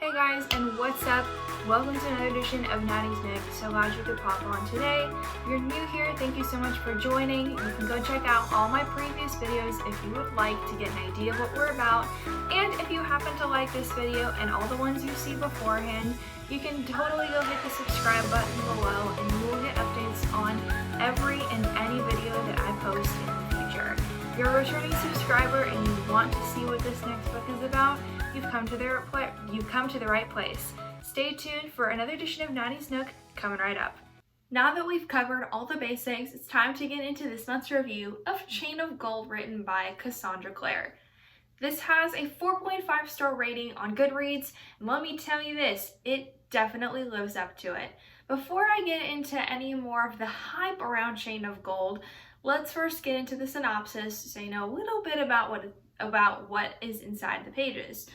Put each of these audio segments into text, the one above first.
Hey guys, and what's up? Welcome to another edition of Natty's Nick. So glad you could pop on today. If you're new here, thank you so much for joining. You can go check out all my previous videos if you would like to get an idea of what we're about. And if you happen to like this video and all the ones you see beforehand, you can totally go hit the subscribe button below and you will get updates on every and any video that I post in the future. If you're a returning subscriber and you want to see what this next book is about, you've come to the right place. Stay tuned for another edition of Natty's Nook coming right up. Now that we've covered all the basics, it's time to get into this month's review of Chain of Gold, written by Cassandra Clare. This has a 4.5 star rating on Goodreads, and let me tell you this, it definitely lives up to it. Before I get into any more of the hype around Chain of Gold, let's first get into the synopsis so you know a little bit about what is inside the pages.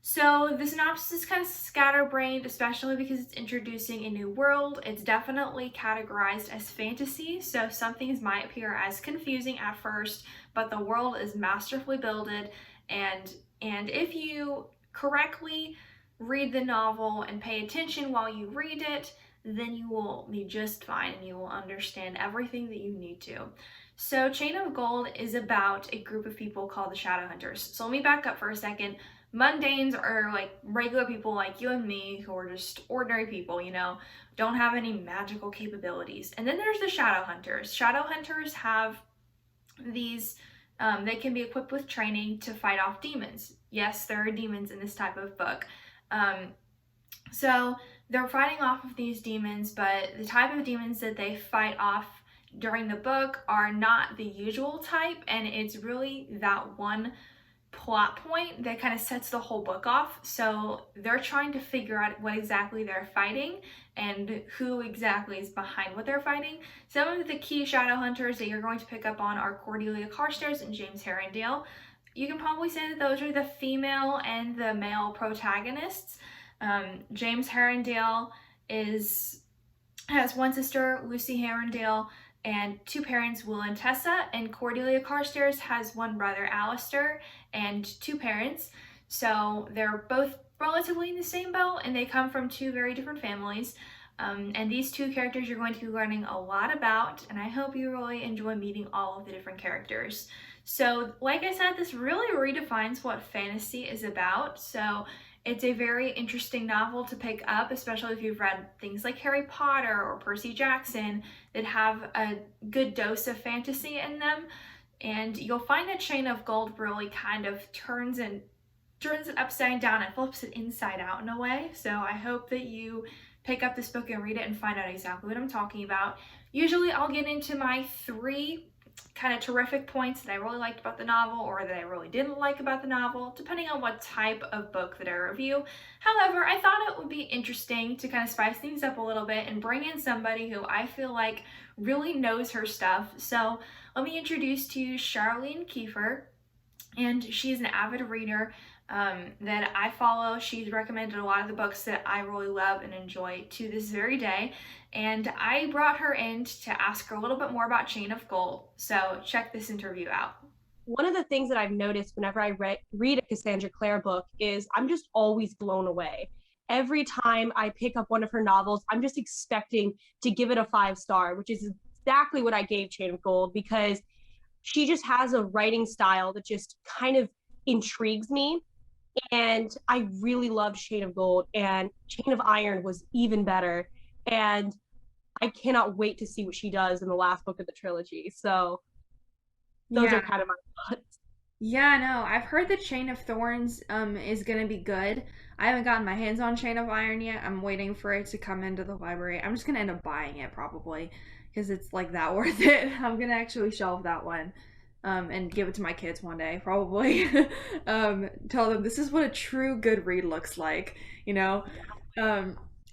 So the synopsis is kind of scatterbrained, especially because it's introducing a new world. It's definitely categorized as fantasy, so some things might appear as confusing at first, but the world is masterfully builded, and if you correctly read the novel and pay attention while you read it, then you will be just fine and you will understand everything that you need to. So Chain of Gold is about a group of people called the Shadowhunters. So let me back up for a second. Mundanes are like regular people like you and me who are just ordinary people, don't have any magical capabilities. And then there's the Shadowhunters. Shadowhunters have these, they can be equipped with training to fight off demons. Yes, there are demons in this type of book. So they're fighting off of these demons, but the type of demons that they fight off during the book are not the usual type, and it's really that one plot point that kind of sets the whole book off. So they're trying to figure out what exactly they're fighting and who exactly is behind what they're fighting. Some of the key Shadowhunters that you're going to pick up on are Cordelia Carstairs and James Herondale. You can probably say that those are the female and the male protagonists. James Herondale has one sister, Lucy Herondale, and two parents, Will and Tessa, and Cordelia Carstairs has one brother, Alistair, and two parents. So they're both relatively in the same boat, and they come from two very different families. And these two characters you're going to be learning a lot about, and I hope you really enjoy meeting all of the different characters. So like I said, this really redefines what fantasy is about. So it's a very interesting novel to pick up, especially if you've read things like Harry Potter or Percy Jackson that have a good dose of fantasy in them. And you'll find that Chain of Gold really kind of turns it upside down and flips it inside out in a way. So I hope that you pick up this book and read it and find out exactly what I'm talking about. Usually I'll get into my 3 kind of terrific points that I really liked about the novel or that I really didn't like about the novel, depending on what type of book that I review. However, I thought it would be interesting to kind of spice things up a little bit and bring in somebody who I feel like really knows her stuff. So let me introduce to you Charlene Kiefer, and she's an avid reader that I follow. She's recommended a lot of the books that I really love and enjoy to this very day. And I brought her in to ask her a little bit more about Chain of Gold. So check this interview out. One of the things that I've noticed whenever I read a Cassandra Clare book is I'm just always blown away. Every time I pick up one of her novels, I'm just expecting to give it a 5-star, which is exactly what I gave Chain of Gold, because she just has a writing style that just kind of intrigues me. And I really loved Chain of Gold, and Chain of Iron was even better. And I cannot wait to see what she does in the last book of the trilogy. So those are kind of my thoughts. Yeah, no, I've heard that Chain of Thorns is gonna be good. I haven't gotten my hands on Chain of Iron yet. I'm waiting for it to come into the library. I'm just gonna end up buying it probably because it's like that worth it. I'm gonna actually shelve that one. And give it to my kids one day, probably. Tell them this is what a true good read looks like,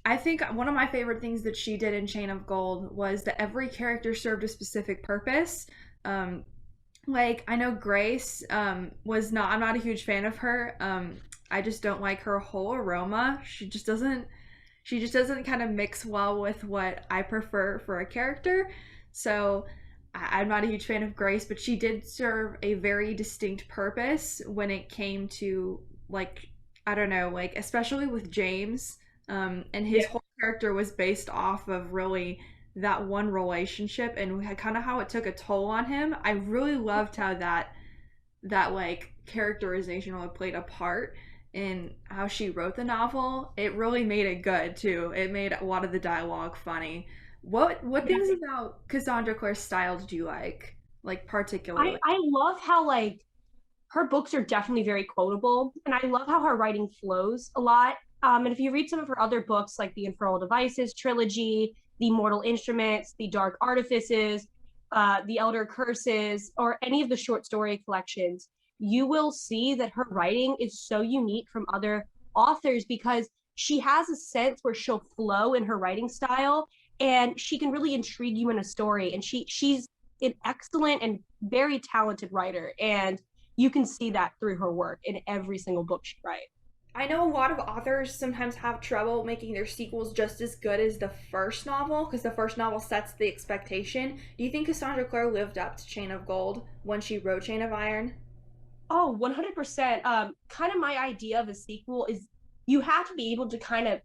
I think one of my favorite things that she did in Chain of Gold was that every character served a specific purpose. Like, I know Grace I'm not a huge fan of her. I just don't like her whole aroma. She just doesn't kind of mix well with what I prefer for a character. So I'm not a huge fan of Grace, but she did serve a very distinct purpose when it came to, like, I don't know, like especially with James, and his whole character was based off of really that one relationship and kind of how it took a toll on him. I really loved how that like characterization really played a part in how she wrote the novel. It really made it good too. It made a lot of the dialogue funny. What Yeah. things about Cassandra Clare's style did you like particularly? I love how like her books are definitely very quotable, and I love how her writing flows a lot. And if you read some of her other books, like the Infernal Devices trilogy, the Mortal Instruments, the Dark Artifices, the Elder Curses, or any of the short story collections, you will see that her writing is so unique from other authors because she has a sense where she'll flow in her writing style, and she can really intrigue you in a story. And she's an excellent and very talented writer, and you can see that through her work in every single book she writes. I know a lot of authors sometimes have trouble making their sequels just as good as the first novel because the first novel sets the expectation. Do you think Cassandra Clare lived up to Chain of Gold when she wrote Chain of Iron? Oh, 100%. Kind of my idea of a sequel is you have to be able to kind of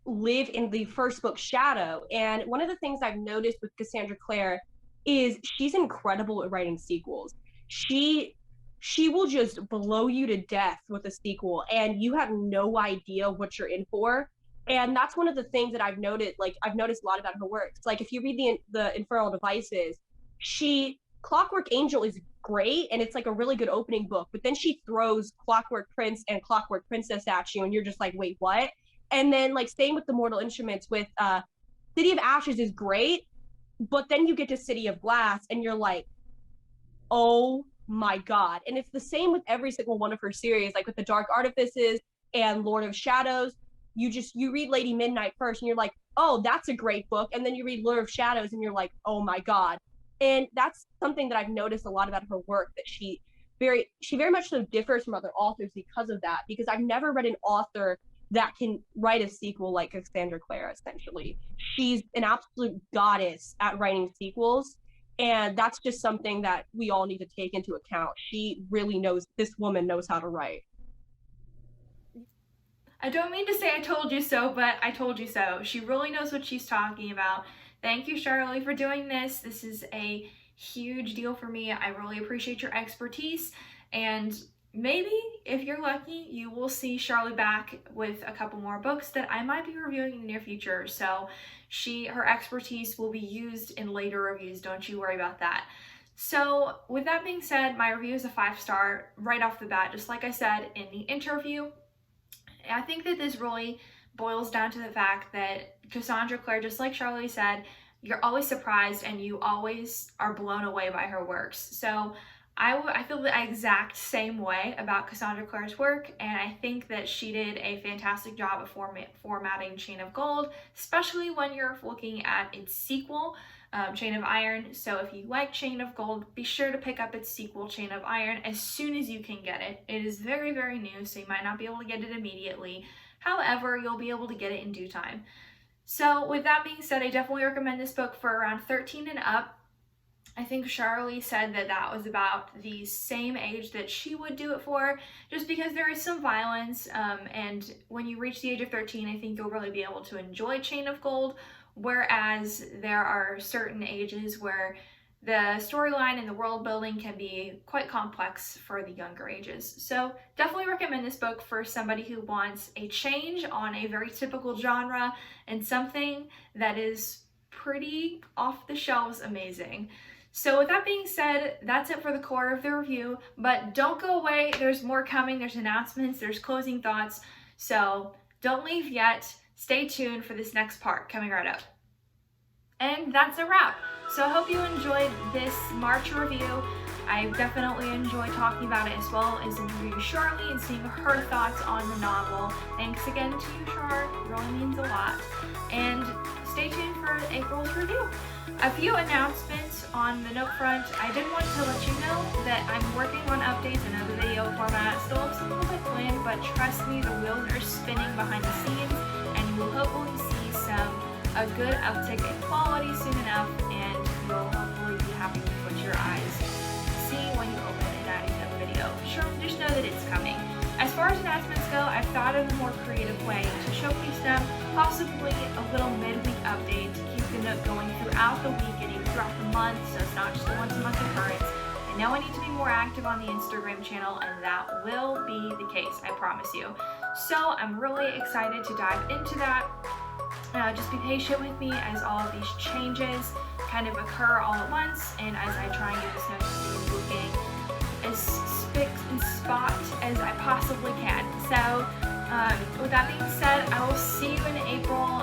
live in the first book's shadow. And one of the things I've noticed with Cassandra Clare is she's incredible at writing sequels. She she will just blow you to death with a sequel and you have no idea what you're in for. And that's one of the things that I've noticed a lot about her works. Like if you read the Infernal Devices, she Clockwork Angel is great and it's like a really good opening book, but then she throws Clockwork Prince and Clockwork Princess at you and you're just like, wait, what? And then like same with the Mortal Instruments with City of Ashes is great, but then you get to City of Glass and you're like, oh my god. And it's the same with every single one of her series, like with the Dark Artifices and Lord of Shadows. You read Lady Midnight first and you're like, oh, that's a great book. And then you read Lord of Shadows and you're like, oh my god. And that's something that I've noticed a lot about her work, that she very much so differs from other authors because of that, because I've never read an author that can write a sequel like Cassandra Clare. Essentially, she's an absolute goddess at writing sequels, and that's just something that we all need to take into account. She really knows, this woman knows how to write. I don't mean to say I told you so, but I told you so. She really knows what she's talking about. Thank you, Charlie, for doing this. This is a huge deal for me. I really appreciate your expertise. And maybe, if you're lucky, you will see Charlie back with a couple more books that I might be reviewing in the near future. So her expertise will be used in later reviews. Don't you worry about that. So with that being said, my review is a 5-star right off the bat, just like I said in the interview. I think that this really boils down to the fact that Cassandra Clare, just like Charlie said, you're always surprised and you always are blown away by her works. So I feel the exact same way about Cassandra Clare's work, and I think that she did a fantastic job of formatting Chain of Gold, especially when you're looking at its sequel, Chain of Iron. So if you like Chain of Gold, be sure to pick up its sequel, Chain of Iron, as soon as you can get it. It is very, very new, so you might not be able to get it immediately. However, you'll be able to get it in due time. So with that being said, I definitely recommend this book for around 13 and up. I think Charlie said that that was about the same age that she would do it for, just because there is some violence, and when you reach the age of 13, I think you'll really be able to enjoy Chain of Gold, whereas there are certain ages where the storyline and the world building can be quite complex for the younger ages. So definitely recommend this book for somebody who wants a change on a very typical genre and something that is pretty off the shelves amazing. So with that being said, that's it for the core of the review, but don't go away. There's more coming. There's announcements, there's closing thoughts. So don't leave yet. Stay tuned for this next part coming right up. And that's a wrap. So I hope you enjoyed this March review. I definitely enjoyed talking about it, as well as interviewing Charlie and seeing her thoughts on the novel. Thanks again to you, Char. It really means a lot. And stay tuned for April's review. A few announcements on the note front. I did want to let you know that I'm working on updates in other video format. Still looks a little bit bland, but trust me, the wheels are spinning behind the scenes, and you will hopefully see a good uptick in quality soon enough, and you'll hopefully be happy with what your eyes see when you open an adding note video. Sure, just know that it's coming. As far as announcements go, I've thought of a more creative way to showcase them, possibly a little midweek update to keep the Nook going throughout the week and even throughout the month, so it's not just a once a month occurrence. I know I need to be more active on the Instagram channel, and that will be the case, I promise you. So I'm really excited to dive into that. Just be patient with me as all of these changes kind of occur all at once, and as I try and get this next looking as spick and spot as I possibly can. So with that being said, I will see you in April,